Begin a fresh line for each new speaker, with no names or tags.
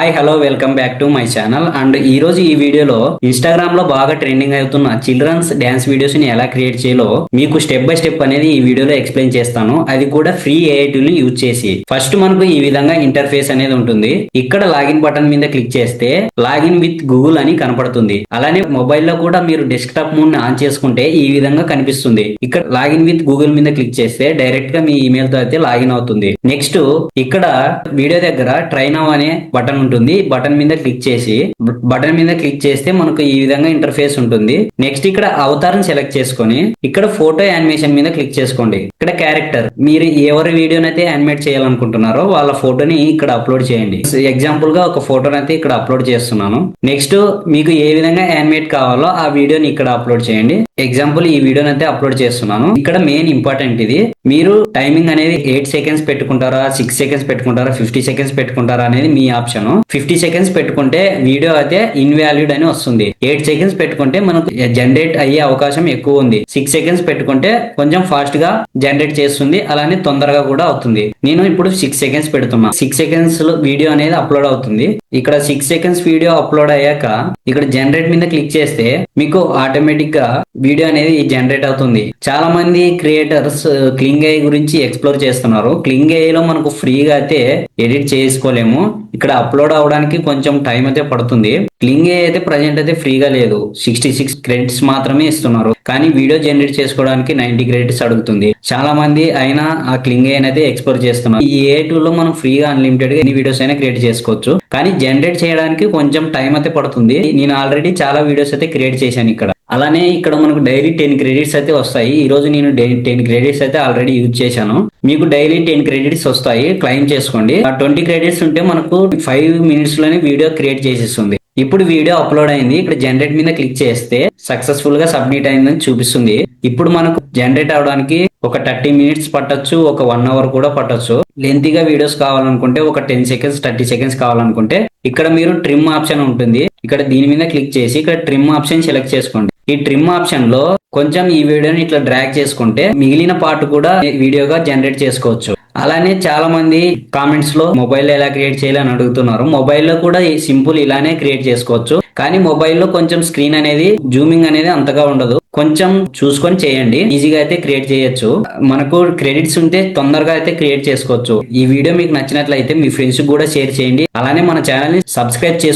Hi hello welcome back to my channel. And ఈ రోజు ఈ వీడియోలో ఇన్స్టాగ్రామ్ లో బాగా ట్రెండింగ్ అవుతున్న చిల్డ్రన్స్ డాన్స్ వీడియోస్ ని ఎలా క్రియేట్ చేయాలో మీకు స్టెప్ బై స్టెప్ అనేది ఈ వీడియోలో ఎక్స్ప్లెయిన్ చేస్తాను. అది కూడా ఫ్రీ ఏఐ టూల్ ని యూజ్ చేసి. ఫస్ట్ మనకు ఈ విధంగా ఇంటర్ఫేస్ అనేది ఉంటుంది. ఇక్కడ లాగిన్ బటన్ మీద క్లిక్ చేస్తే లాగిన్ విత్ గూగుల్ అని కనపడుతుంది. అలానే మొబైల్లో కూడా మీరు డెస్క్టాప్ మోడ్ ని ఆన్ చేసుకుంటే ఈ విధంగా కనిపిస్తుంది. ఇక్కడ లాగిన్ విత్ గూగుల్ మీద క్లిక్ చేస్తే డైరెక్ట్ గా మీ ఈమెయిల్ తో అయితే లాగిన్ అవుతుంది. నెక్స్ట్ ఇక్కడ వీడియో దగ్గర ట్రై నౌ అనే బటన్ ఉంటుంది. బటన్ మీద క్లిక్ చేస్తే మనకు ఈ విధంగా ఇంటర్ఫేస్ ఉంటుంది. నెక్స్ట్ ఇక్కడ అవతారం సెలెక్ట్ చేసుకొని ఇక్కడ ఫోటో యానిమేషన్ మీద క్లిక్ చేసుకోండి. ఇక్కడ క్యారెక్టర్ మీరు ఎవరి వీడియోనైతే యానిమేట్ చేయాలనుకుంటున్నారో వాళ్ళ ఫోటోని ఇక్కడ అప్లోడ్ చేయండి. ఎగ్జాంపుల్ గా ఒక ఫోటోని అయితే ఇక్కడ అప్లోడ్ చేస్తున్నాను. నెక్స్ట్ మీకు ఏ విధంగా యానిమేట్ కావాలో ఆ వీడియోని ఇక్కడ అప్లోడ్ చేయండి. ఎగ్జాంపుల్ ఈ వీడియోని అయితే అప్లోడ్ చేస్తున్నాను. ఇక్కడ మెయిన్ ఇంపార్టెంట్ ఇది, మీరు టైమింగ్ అనేది 8 సెకండ్స్ పెట్టుకుంటారా, 6 సెకండ్స్ పెట్టుకుంటారా, 50 సెకండ్స్ పెట్టుకుంటారా అనేది మీ ఆప్షన్. 50 సెకండ్స్ పెట్టుకుంటే వీడియో అయితే ఇన్వాలిడ్ అని వస్తుంది. 8 సెకండ్స్ పెట్టుకుంటే మనకు జనరేట్ అయ్యే అవకాశం ఎక్కువ ఉంది. 6 సెకండ్స్ పెట్టుకుంటే కొంచెం ఫాస్ట్ గా జనరేట్ చేస్తుంది, అలానే తొందరగా కూడా అవుతుంది. నేను ఇప్పుడు 6 సెకండ్స్ పెడుతున్నా. 6 సెకండ్స్ లో వీడియో అనేది అప్లోడ్ అవుతుంది. ఇక్కడ 6 సెకండ్స్ వీడియో అప్లోడ్ అయ్యాక ఇక్కడ జనరేట్ మీద క్లిక్ చేస్తే మీకు ఆటోమేటిక్ గా వీడియో అనేది జనరేట్ అవుతుంది. చాలా మంది క్రియేటర్స్ క్లింగ్ AI గురించి ఎక్స్ప్లోర్ చేస్తున్నారు. క్లింగ్ AI లో మనకు ఫ్రీగా అయితే ఎడిట్ చేసుకోలేము. ఇక్కడ అప్లోడ్ అవడానికి కొంచెం టైం అయితే పడుతుంది. క్లింగ్ AI అయితే ప్రజెంట్ అయితే ఫ్రీగా లేదు, 66 క్రెడిట్స్ మాత్రమే ఇస్తున్నారు. కానీ వీడియో జనరేట్ చేసుకోవడానికి 90 క్రెడిట్స్ అడుగుతుంది. చాలా మంది అయినా ఆ క్లింగ్ AI అయితే ఎక్స్ప్లోర్ చేస్తున్నారు. ఈ AI టూల్ లో మనం ఫ్రీగా అన్లిమిటెడ్ గా ఎన్ని వీడియోస్ అయినా క్రియేట్ చేసుకోవచ్చు. కానీ జనరేట్ చేయడానికి కొంచెం టైం అయితే పడుతుంది. నేను ఆల్రెడీ చాలా వీడియోస్ అయితే క్రియేట్ చేశాను ఇక్కడ. అలానే ఇక్కడ మనకు డైలీ 10 క్రెడిట్స్ అయితే వస్తాయి. ఈ రోజు నేను 10 క్రెడిట్స్ అయితే ఆల్రెడీ యూజ్ చేశాను. మీకు డైలీ 10 క్రెడిట్స్ వస్తాయి, క్లెయిమ్ చేసుకోండి. ఆ 20 క్రెడిట్స్ ఉంటే మనకు 5 మినిట్స్ లోనే వీడియో క్రియేట్ చేసేస్తుంది. ఇప్పుడు వీడియో అప్లోడ్ అయింది. ఇక్కడ జనరేట్ మీద క్లిక్ చేస్తే సక్సెస్ఫుల్ గా సబ్మిట్ అయిందని చూపిస్తుంది. ఇప్పుడు మనకు జనరేట్ అవడానికి ఒక 30 మినిట్స్ పట్టొచ్చు, ఒక 1 అవర్ కూడా పట్టొచ్చు. లెంతీగా వీడియోస్ కావాలనుకుంటే ఒక 10 సెకండ్స్ 30 సెకండ్స్ కావాలనుకుంటే ఇక్కడ మీరు ట్రిమ్ ఆప్షన్ ఉంటుంది. ఇక్కడ దీని మీద క్లిక్ చేసి ఇక్కడ ట్రిమ్ ఆప్షన్ సెలెక్ట్ చేసుకోండి. ఈ ట్రిమ్ ఆప్షన్ లో కొంచెం ఈ వీడియోని ఇట్లా డ్రాగ్ చేసుకుంటే మిగిలిన పార్ట్ కూడా వీడియోగా జనరేట్ చేసుకోవచ్చు. అలానే చాలా మంది కామెంట్స్ లో మొబైల్లో ఎలా క్రియేట్ చేయాలని అడుగుతున్నారు. మొబైల్లో కూడా సింపుల్ ఇలానే క్రియేట్ చేసుకోవచ్చు. కానీ మొబైల్లో కొంచెం స్క్రీన్ అనేది జూమింగ్ అనేది అంతగా ఉండదు. కొంచెం చూసుకొని చేయండి, ఈజీగా అయితే క్రియేట్ చేయొచ్చు. మనకు క్రెడిట్స్ ఉంటే తొందరగా అయితే క్రియేట్ చేసుకోవచ్చు. ఈ వీడియో మీకు నచ్చినట్లయితే మీ ఫ్రెండ్స్ కూడా షేర్ చేయండి. అలానే మన ఛానల్ ని సబ్స్క్రైబ్ చేసుకోండి.